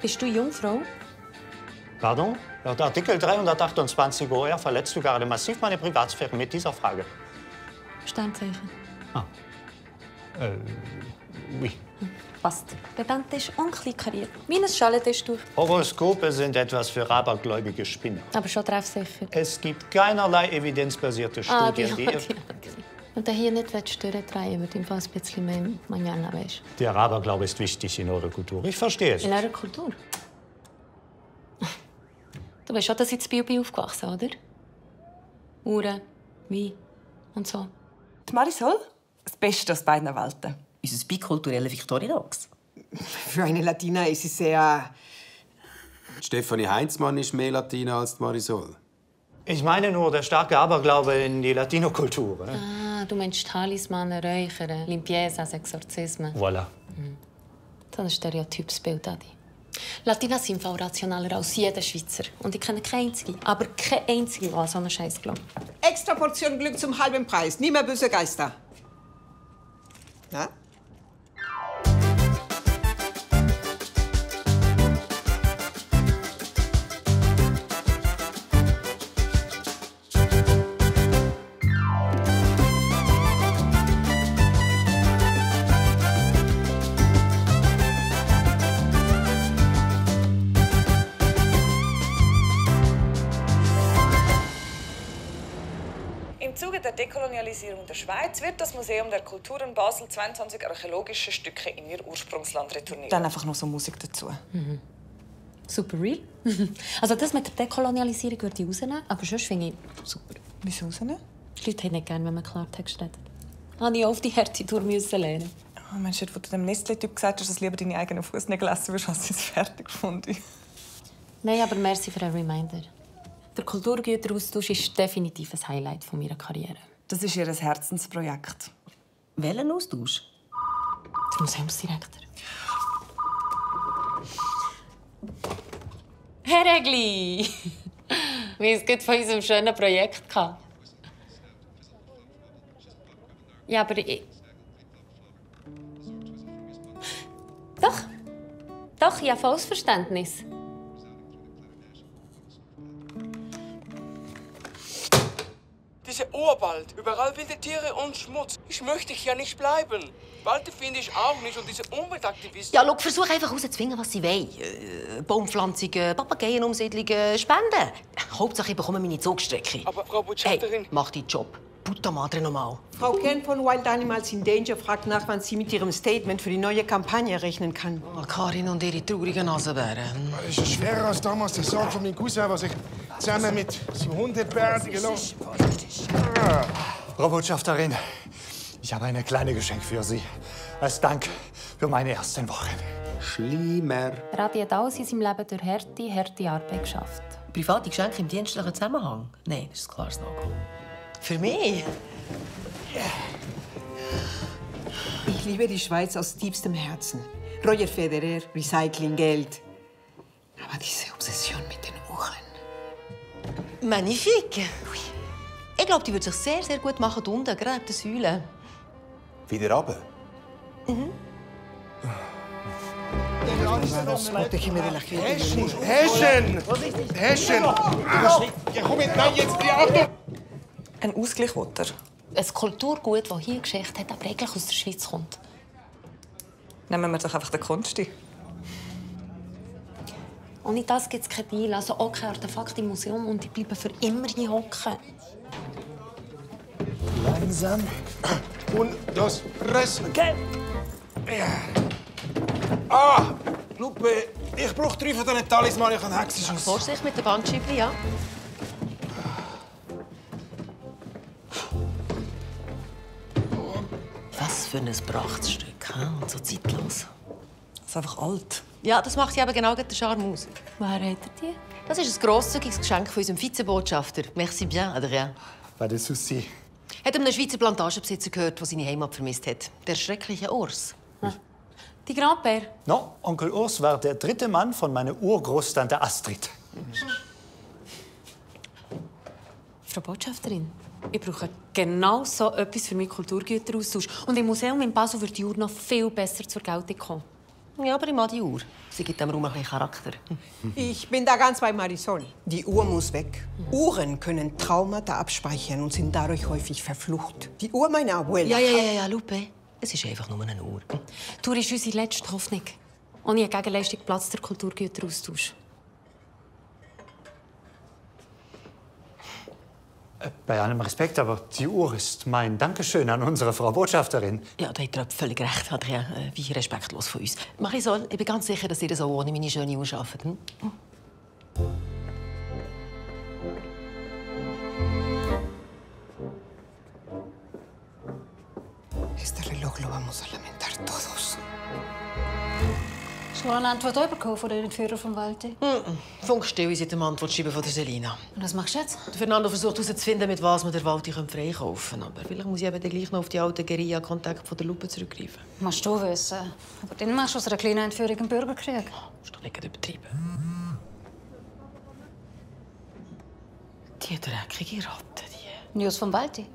Bist du Jungfrau? Pardon? Laut Artikel 328 OR verletzt du gerade massiv meine Privatsphäre mit dieser Frage. Sternzeichen. Ah. Oui. Passt. Der Dante ist unkleinkariert. Wie ein Schalentesttuch. Horoskope sind etwas für abergläubige Spinner. Aber schon treffsicher. Es gibt keinerlei evidenzbasierte Studien, die... Und der hier nicht durchdrehen wird, im Fall ein bisschen mehr Manana, weißt du. Der Aberglaube ist wichtig in eurer Kultur. Ich verstehe es. In eurer Kultur? Du weißt schon, dass ich in Biel aufgewachsen, oder? Uhren, Wein und so. Die Marisol? Das Beste aus beiden Welten. Unser bikulturelle Victorinox. Für eine Latina ist sie sehr... Stefanie Heinzmann ist mehr Latina als Marisol. Ich meine nur der starke Aberglaube in die Latinokultur. Ah, du meinst Talismanen, Räuchern, Limpiezas, Exorzismen. Voilà. So ein Stereotypsbild, Adi. Latinas sind viel rationaler als jeder Schweizer. Und ich kenne keine einzige, aber keine einzige, die an so einen Scheiß glaubt. Extra Portion Glück zum halben Preis. Nie mehr böse Geister. Na? Im Zuge der Dekolonialisierung der Schweiz wird das Museum der Kulturen Basel 22 archäologische Stücke in ihr Ursprungsland retournieren. Dann einfach noch so Musik dazu. Super real. Also das mit der Dekolonialisierung würde ich rausnehmen, aber sonst finde ich super. Wieso rausnehmen? Die Leute haben nicht gerne, wenn man Klartext redet. Habe ich auf die Härte lernen. Oh, meinst du, wo du dem Nestle-Typ gesagt hast, dass du lieber deine eigenen Fußnägel essen würdest, als sie es fertig gefunden? Nein, aber merci für den Reminder. Der Kulturgüteraustausch ist definitiv ein Highlight meiner Karriere. Das ist ihr Herzensprojekt. Welchen Austausch? Der Museumsdirektor. Herr Egli! Wie es gut von unserem schönen Projekt kam. Ja, aber ich... Doch, ich habe volles Verständnis. Dieser Urwald, überall wilde Tiere und Schmutz. Ich möchte hier nicht bleiben. Wald finde ich auch nicht und diese Umweltaktivisten... Ja, schau, versuch einfach herauszufinden, was sie wollen. Baumpflanzungen, Papageienumsiedlungen, Spenden. Hauptsache, ich bekomme meine Zugstrecke. Aber Frau Botschafterin... Hey, mach deinen Job. Puta madre nochmal. Frau Kern von Wild Animals in Danger fragt nach, wann sie mit ihrem Statement für die neue Kampagne rechnen kann. Oh, Karin und ihre traurigen Nasenbären. Das ist schwerer als damals der Sarg von meinem Cousin, was ich zusammen mit seinem Hundebärtigen los. Frau Botschafterin, ich habe ein kleines Geschenk für Sie. Als Dank für meine ersten Wochen. Schlimmer. Radi hat alles in seinem Leben durch harte Arbeit geschafft. Private Geschenke im dienstlichen Zusammenhang? Nein, das ist ein klares No-Go. Für mich? Ich liebe die Schweiz aus tiefstem Herzen. Roger Federer, Recycling, Geld. Aber diese Obsession mit den Uhren. Magnifique. Ich glaube, die würde sich sehr, sehr gut machen unten, gerade ab der Säule. Wieder runter? Häschen! Häschen! Ja, komm jetzt, nein, jetzt, die Achtung! Ein Ausgleich will er. Ein Kulturgut, das hier Geschichte hat, aber eigentlich aus der Schweiz kommt. Nehmen wir doch einfach den Konsti. Ohne das gibt es kein Deal, also auch kein Artefakt im Museum und die bleiben für immer hier hocken. Langsam. Und los, press. Okay. Ja. Ah! Lupe, ich brauche 3 von diesen Talismanen, ich habe Hexenschuss. Vorsicht mit den Bandscheiben, ja. Was für ein Prachtstück, und so zeitlos. Das ist einfach alt. Ja, das macht ja aber genau den Charme aus. Woher hat er die? Das ist ein grosszügiges Geschenk von unserem Vizebotschafter. Merci bien, Adrien. Pas de souci. Hat einem Schweizer Plantagenbesitzer gehört, der seine Heimat vermisst hat. Der schreckliche Urs. Die Grand-Père? No, Onkel Urs war der 3. Mann von meiner Urgroßtante Astrid. Frau Botschafterin, ich brauche genau so etwas für meinen Kulturgüteraustausch. Und im Museum in Basel wird die Uhr noch viel besser zur Geltung kommen. Ja, aber ich mag die Uhr. Sie gibt dem Raum ein bisschen Charakter. Ich bin da ganz bei Marisol. Die Uhr muss weg. Uhren können Traumata abspeichern und sind dadurch häufig verflucht. Die Uhr meiner Abuela. Ja, Lupe. Es ist einfach nur eine Uhr. Die Uhr ist unsere letzte Hoffnung. Ohne eine Gegenleistung platzt der Kulturgüteraustausch. Bei allem Respekt, aber die Uhr ist mein Dankeschön an unsere Frau Botschafterin. Ja, da hat er völlig recht, Adrien. Wie respektlos von uns. Marisol, ich bin ganz sicher, dass ihr das auch ohne meine schöne Uhr arbeitet. Hm? Este reloj lo vamos a lamentar todos. Hast du eine Antwort bekommen von den Entführer vom Walti? Funkstill seit dem Antwortschreiben von der Selina. Und was machst du jetzt? Der Fernando versucht herauszufinden, mit was man der Walti freikaufen kann. Aber vielleicht muss ich eben gleich noch auf die alten Guerilla-Kontakte von der Lupe zurückgreifen. Musst du wissen. Aber dann machst du aus einer kleinen Entführung einen Bürgerkrieg. Das ist doch nicht übertrieben. Die dreckige Ratte, die. News vom Walti?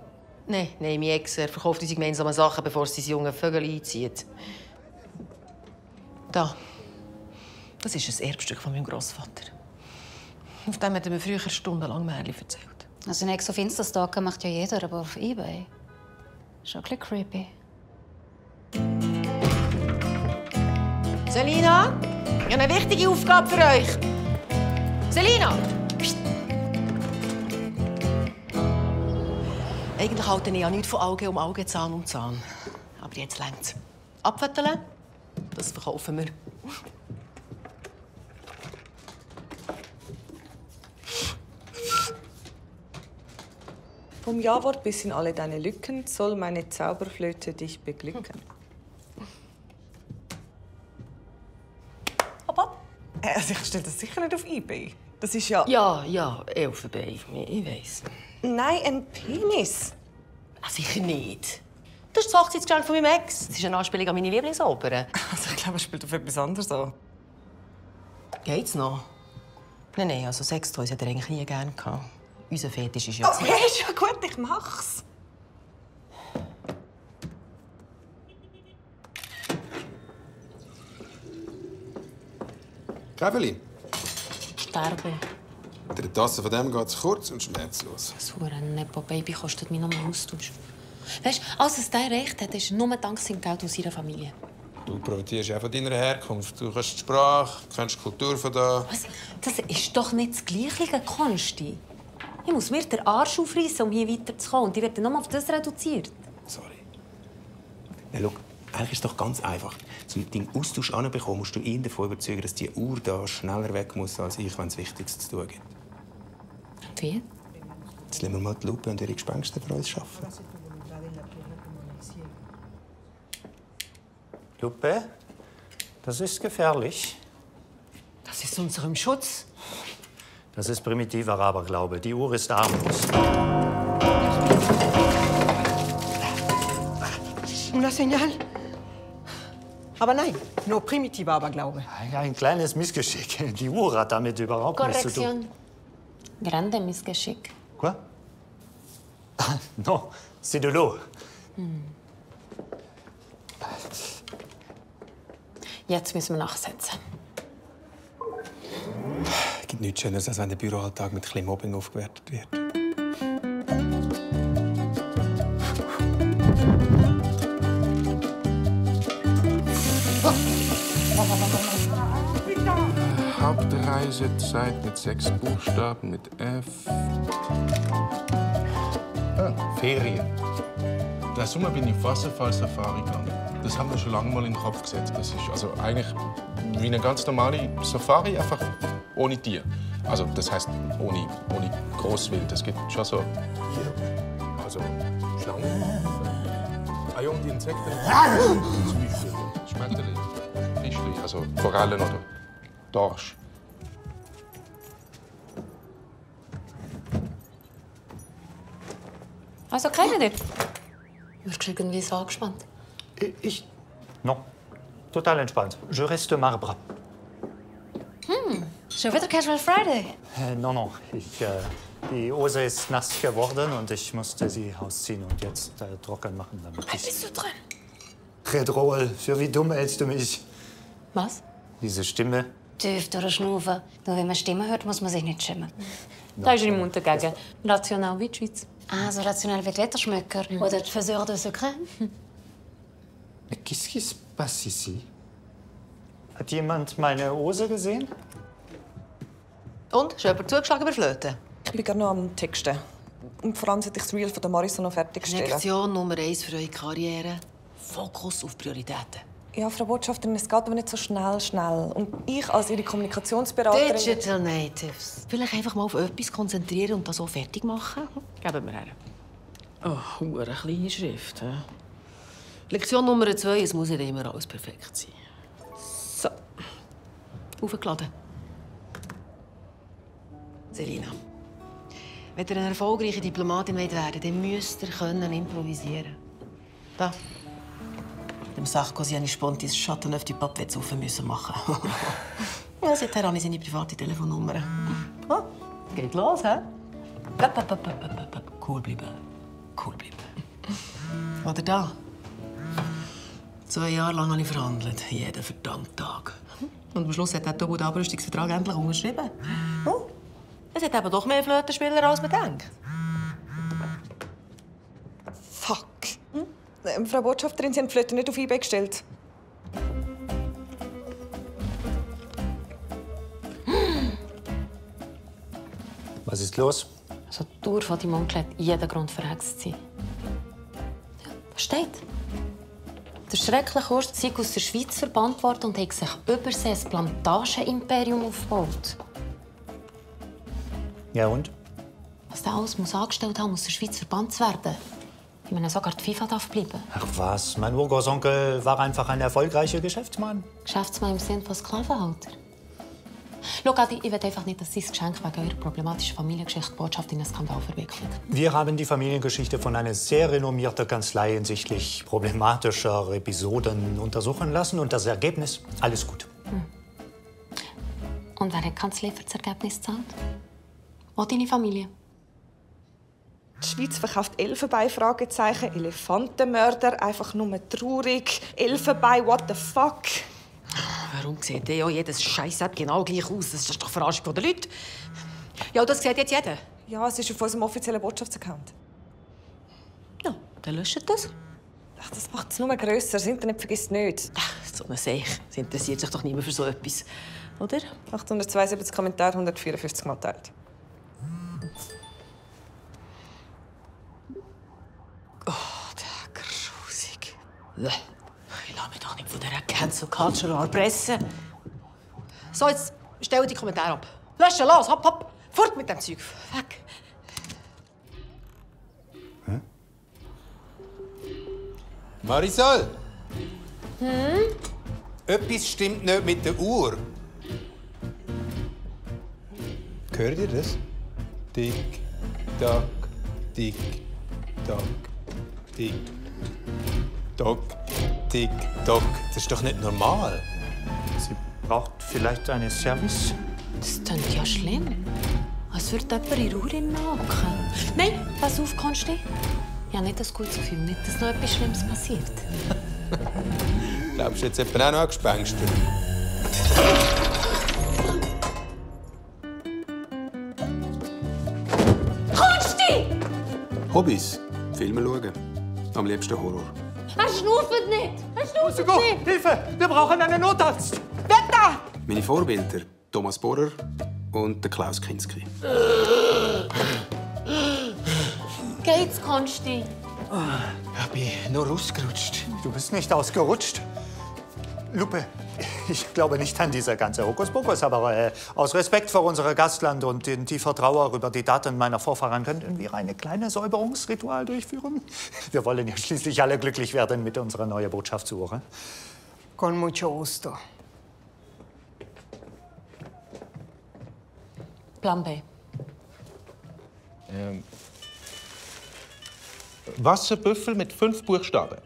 Nein, mein Ex verkauft unsere gemeinsamen Sachen, bevor sie junge Vögel einzieht. Da. Das ist ein Erbstück von meinem Großvater. Auf dem hat er mir früher stundenlang Märchen erzählt. Also ein Ex auf Insta stalken macht ja jeder, aber auf eBay ist auch ein bisschen creepy. Selina, ich habe eine wichtige Aufgabe für euch. Selina! Psst. Eigentlich halte ich ja nichts von Auge um Auge, Zahn um Zahn. Aber jetzt längt's. Abwetteln, das verkaufen wir. Vom Ja-Wort bis in alle deine Lücken soll meine Zauberflöte dich beglücken. Hopp. Also ich stelle das sicher nicht auf eBay. Das ist ja... Ja, Elfenbein. Ich weiss. Nein, ein Penis. Sicher nicht. Das ist das Hochzeitsgeschenk von meinem Ex. Das ist eine Anspielung an meine Lieblingsoper. Also ich glaube, er spielt auf etwas anderes an. Geht's noch? Nein, also Sextoys hat er eigentlich nie gerne gehabt. Unser Fetisch ist ja... Okay, ist ja gut, ich mach's. Käferli, Sterben. der Tasse von dem geht's kurz und schmerzlos. Das hure Nepo-Baby kostet mich noch einen Austausch. Weißt du, alles, was der erreicht hat, ist nur dank seinem Geld aus seiner Familie. Du profitierst ja von deiner Herkunft. Du kannst die Sprache, kennst die Kultur von da. Was? Das ist doch nicht das Gleiche, Konsti. Ich muss mir den Arsch aufreißen, um hier weiterzukommen. Und die werden nur auf das reduziert. Sorry. Na, schau, eigentlich ist es doch ganz einfach. Um deinen Austausch anzubekommen, musst du ihn davon überzeugen, dass die Uhr da schneller weg muss als ich, wenn es Wichtiges zu tun gibt. Und wie? Jetzt lassen wir mal die Lupe und ihre Gespenster für uns arbeiten. Lupe, das ist gefährlich. Das ist unserem Schutz. Das ist primitiver Aberglaube. Die Uhr ist harmlos. Una señal. Aber nein, nur primitiver Aberglaube. Ein kleines Missgeschick. Die Uhr hat damit überhaupt nichts zu tun. Corrección. Grande Missgeschick. Quoi? Non, c'est de l'eau. Jetzt müssen wir nachsetzen. Es gibt nichts Schöneres, als wenn der Büroalltag mit ein bisschen Mobbing aufgewertet wird. Hauptreisezeit mit 6 Buchstaben mit F. Ferien. Der Sommer bin ich Wasserfall-Safari gegangen. Das haben wir schon lange mal in den Kopf gesetzt. Das ist also eigentlich wie eine ganz normale Safari, einfach ohne Tier. Also das heißt ohne Großwild. Es gibt schon so also Schlangen, Eier und Insekten, Zwiebeln, Schmetterlinge, Fischli, also Forellen oder Dorsch. Also keiner dort? Wirst du irgendwie so angespannt? Ich? Non. Total entspannt. Je reste marbre. Schon wieder Casual Friday? Non. Die Hose ist nass geworden und ich musste sie ausziehen und jetzt trocken machen, damit ich... Bist du drin? Très drôle. Für wie dumm hältst du mich? Was? Diese Stimme. Tief durchschnaufen. Nur wenn man Stimmen hört, muss man sich nicht schämen. Da ist im Mund dagegen. Rational wie die Schweiz. Ah, so rationell wie die Wetterschmöcker. Oder die Faiseur de Secret. Qu'est-ce qui se passe ici? Hat jemand meine Hose gesehen? Und? Ist jemand zugeschlagen bei Flöten? Ich bin gerade noch am Texten. Und vor allem sollte ich das Reel von der Marison noch fertigstellen. Lektion Nummer 1 für eure Karriere. Fokus auf Prioritäten. Ja, Frau Botschafterin, es geht aber nicht so schnell. Und ich als Ihre Kommunikationsberaterin... Digital Natives. Vielleicht einfach mal auf etwas konzentrieren und das so fertig machen? Geben wir her. Oh, eine kleine Schrift. He? Lektion Nummer 2, es muss nicht immer alles perfekt sein. So. Aufgeladen. Selina. Wenn ihr eine erfolgreiche Diplomatin werden wollt, dann müsst ihr improvisieren. Da. Dem Sarkozy habe ich spontan Chateauneuf du Pape machen müssen. Ja, seither habe ich seine private Telefonnummer. Oh, geht los, hä? Cool bleiben. Cool bleiben. Oder da. 2 Jahre lang habe ich verhandelt. Jeden verdammten Tag. Und am Schluss hat der doppelte Abrüstungsvertrag endlich unterschrieben. Oh, es hat eben doch mehr Flötenspieler, als man denkt. Fuck. Frau Botschafterin, Sie haben die Flöte nicht auf eBay gestellt. Was ist los? Also die Tour von deinem Onkel hat jeden Grund verhext zu sein. Ja, was steht? Der schreckliche Horst sei aus der Schweiz verbannt worden und hat sich übersee ein Plantagenimperium aufgebaut. Ja und? Was der alles muss angestellt haben, aus der Schweiz verbannt zu werden. Ich meine, sogar die FIFA darf bleiben. Ach was, mein Urgroßonkel war einfach ein erfolgreicher Geschäftsmann. Geschäftsmann im Sinne von Sklavenhalter. Schau, Adi, ich will einfach nicht, dass dein Geschenk wegen eurer problematischen Familiengeschichte die Botschaft in einen Skandal verwickelt. Wir haben die Familiengeschichte von einer sehr renommierten Kanzlei hinsichtlich problematischer Episoden untersuchen lassen. Und das Ergebnis, alles gut. Und wer hat die Kanzlei für das Ergebnis gezahlt? Auch deine Familie. Die Schweiz verkauft Elfenbein, Fragezeichen, Elefantenmörder, einfach nur traurig. Elfenbein, what the fuck? Warum sieht ja jedes Scheiß-App genau gleich aus? Das ist doch Verarschung der Leute. Ja, das sieht jetzt jeder. Ja, es ist auf unserem offiziellen Botschaftsaccount. Ja, dann löscht das. Ach, das macht es nur grösser. Das Internet vergisst nicht. Ach, so eine Sache. Es interessiert sich doch niemand für so etwas. Oder? 872 Kommentare, 154 Mal geteilt. Oh, der grusig. Ich lasse mich doch nicht von dieser Cancel Culture erpressen. So, jetzt stell die Kommentare ab. Löschen, los, hopp, hopp. Fort mit dem Zeug. Weg. Hä? Marisol! Etwas stimmt nicht mit der Uhr. Hört ihr das? Tick, tack, tick, tack, tick, tack, tick, tack. Das ist doch nicht normal. Sie braucht vielleicht einen Service? Das klingt ja schlimm. Als würde jemand in Ruhe nachhocken. Nein, pass auf, Konsti. Ich habe nicht das gute Gefühl, nicht, dass noch etwas Schlimmes passiert. Glaubst du jetzt etwa auch noch an Gespenster? Konsti! Hobbys? Filme schauen. Am liebsten Horror. Er schnauft nicht! Er schnauft nicht! Hilfe! Wir brauchen einen Notarzt! Wetter! Meine Vorbilder? Thomas Bohrer und der Klaus Kinski. Geht's, Konsti? Ich bin nur ausgerutscht. Du bist nicht ausgerutscht? Lupe, ich glaube nicht an diese ganze Hokuspokus, aber aus Respekt vor unserem Gastland und in tiefer Trauer über die Daten meiner Vorfahren könnten wir ein kleines Säuberungsritual durchführen. Wir wollen ja schließlich alle glücklich werden mit unserer neuen Botschaftsuhr. Con mucho gusto. Plan B. Wasserbüffel mit 5 Buchstaben.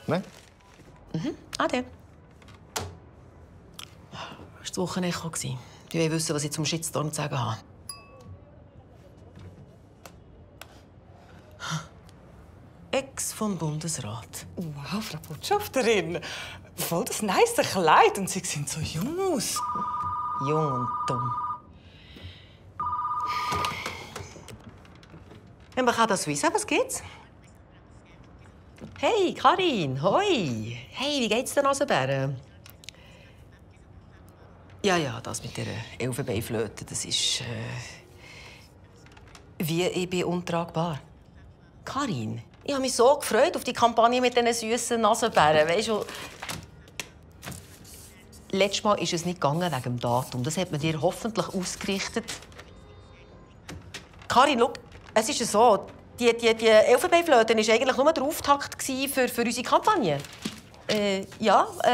Nein? Ade. Das war das Wochenecho. Ich will wissen, was ich zum Shitstorm zu sagen habe. Ex vom Bundesrat. Wow. Wow, Frau Botschafterin. Voll das nice Kleid und Sie sehen so jung aus. Jung und dumm. Man kann das wissen, was geht's? Hey, Karin, hoi. Hey, wie geht's den Nasenbären? Ja, das mit der Elfenbeinflöte, das ist... wie ich bin untragbar. Karin, ich habe mich so gefreut auf die Kampagne mit diesen süßen Nasenbären. Weißt du, letztes Mal ist es nicht gegangen wegen dem Datum. Das hat man dir hoffentlich ausgerichtet. Karin, schau, es ist so, die Elfenbeinflöte war eigentlich nur der Auftakt für unsere Kampagne.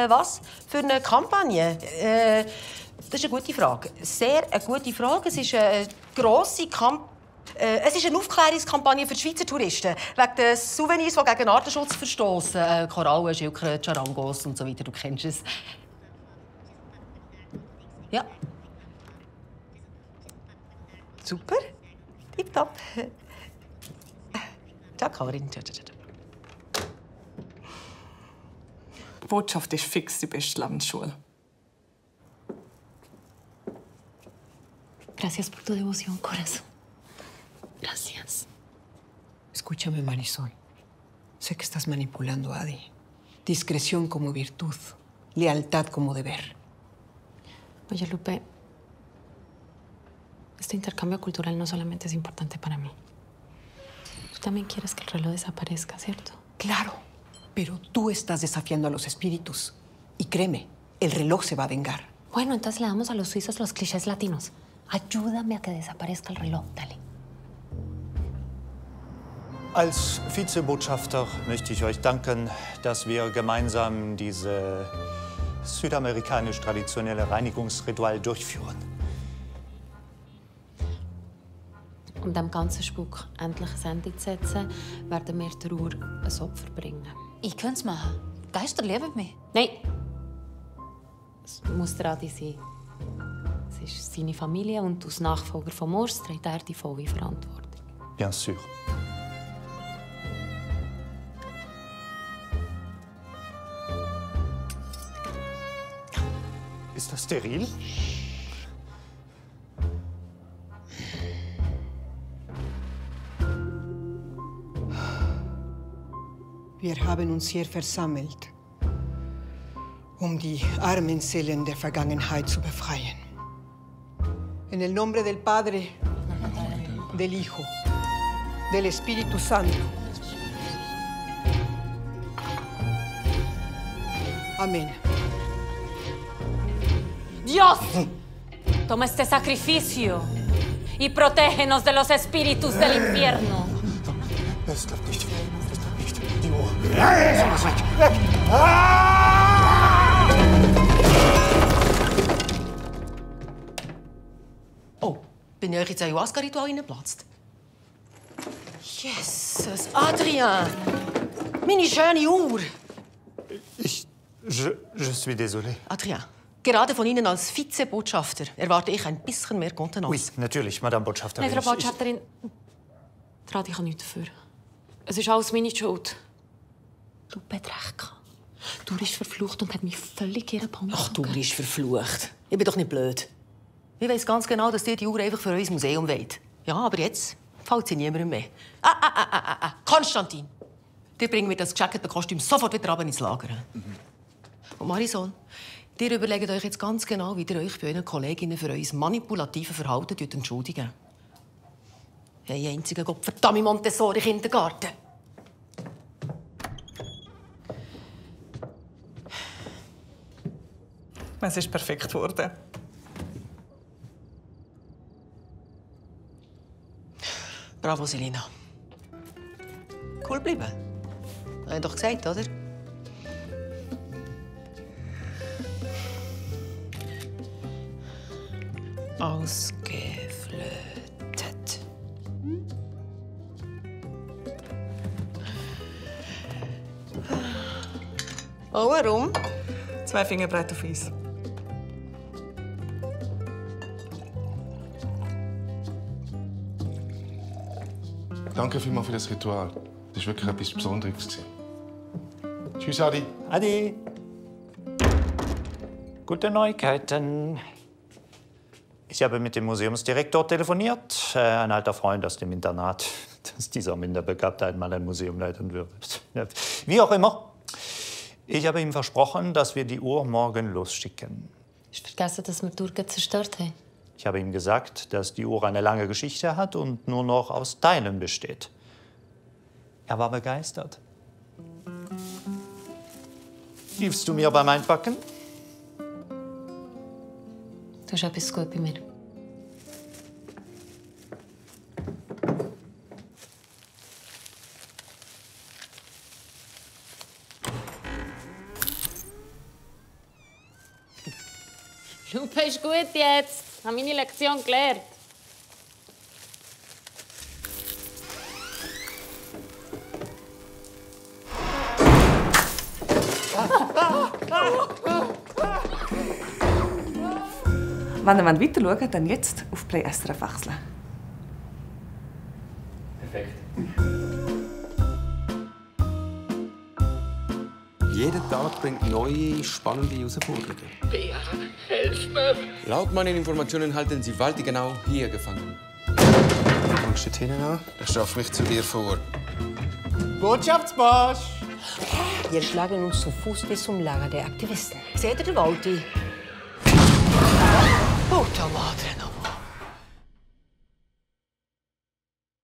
Was? Für eine Kampagne? Das ist eine gute Frage. Sehr eine gute Frage. Es ist eine grosse Kampagne. Es ist eine Aufklärungskampagne für die Schweizer Touristen. Wegen den Souvenirs, die gegen Artenschutz verstoßen. Korallen, Schildkröten, Charangos und so weiter. Du kennst es. Ja. Super. Tipptopp. Ciao, Karin. Ciao. Die Botschaft ist fix die beste Lebensschule. Gracias por tu devoción, corazón. Gracias. Escúchame, Marisol. Sé que estás manipulando a Adi. Discreción como virtud, lealtad como deber. Oye, Lupe, este intercambio cultural no solamente es importante para mí. Tú también quieres que el reloj desaparezca, ¿cierto? Claro, pero tú estás desafiando a los espíritus. Y créeme, el reloj se va a vengar. Bueno, entonces le damos a los suizos los clichés latinos. Ayúdame a que desaparezca el reloj, dale. Als Vizebotschafter möchte ich euch danken, dass wir gemeinsam dieses südamerikanisch-traditionelle Reinigungsritual durchführen. Um dem ganzen Spuk endlich ein Ende zu setzen, werden wir der Uhr ein Opfer bringen. Ich könnte es machen. Geister lieben mich. Nein! Es muss der Adi sein. Es ist seine Familie und als Nachfolger von Mors trägt er die volle Verantwortung. Bien sûr. Ist das steril? Wir haben uns hier versammelt, um die armen Seelen der Vergangenheit zu befreien. En el nombre del Padre, del Hijo, del Espíritu Santo. Amén. Dios, toma este sacrificio y protégenos de los espíritus del infierno. Das klappt nicht. Das klappt nicht. Die Uhr. Weg! Oh, bin ich euch jetzt Ayahuasca-Ritual reingeplatzt? Jesus, Adrien! Meine schöne Uhr! Je suis désolé. Adrien, gerade von Ihnen als Vizebotschafter erwarte ich ein bisschen mehr Kontenance. Oui, natürlich, Madame Botschafterin. Nein, Frau Botschafterin, Tradi kann nichts dafür. Es ist alles meine Schuld. Lupe hat recht gehabt. Die Uhr ist verflucht und hat mich völlig in ihren Bann Ach, die Uhr ist verflucht. Ich bin doch nicht blöd. Ich weiss ganz genau, dass ihr die Uhr einfach für euer Museum wollt. Ja, aber jetzt fällt sie niemandem mehr. Konstantin! Ihr bringt mir das gescheckerte Kostüm sofort wieder runter ins Lager. Und Marisol, ihr überlegt euch jetzt ganz genau, wie ihr euch bei euren Kolleginnen für euer manipulatives Verhalten entschuldigen. Ein einziger gottverdammter Montessori-Kindergarten. Es ist perfekt geworden. Bravo, Selina. Cool bleiben. Habe ich doch gesagt, oder? Ausgeflötet. Oh, warum? 2 Finger breit auf Eis. Danke vielmals für das Ritual. Das war wirklich etwas Besonderes. Tschüss, Adi. Adi. Gute Neuigkeiten. Ich habe mit dem Museumsdirektor telefoniert, ein alter Freund aus dem Internat, dass dieser Minderbegabte einmal ein Museum leiten wird. Wie auch immer. Ich habe ihm versprochen, dass wir die Uhr morgen losschicken. Hast du vergessen, dass wir die Uhr zerstört haben? Ich habe ihm gesagt, dass die Uhr eine lange Geschichte hat und nur noch aus Teilen besteht. Er war begeistert. Hilfst du mir beim Einpacken? Du hast etwas gut bei mir. Lupe ist gut jetzt. Ich habe meine Lektion gelernt. Wenn ihr weiter schaut, dann jetzt auf Play SRF wechseln. Perfekt. Jeder Tag bringt neue, spannende Herausforderungen. Bea, helf mir! Laut meinen Informationen halten Sie Walti genau hier gefangen. Fangst du dort hinten an? Ich schaffe mich zu dir vor. Botschaftsmarsch! Wir schlagen uns zu Fuß bis zum Lager der Aktivisten. Seht ihr den Walti? Puta madre!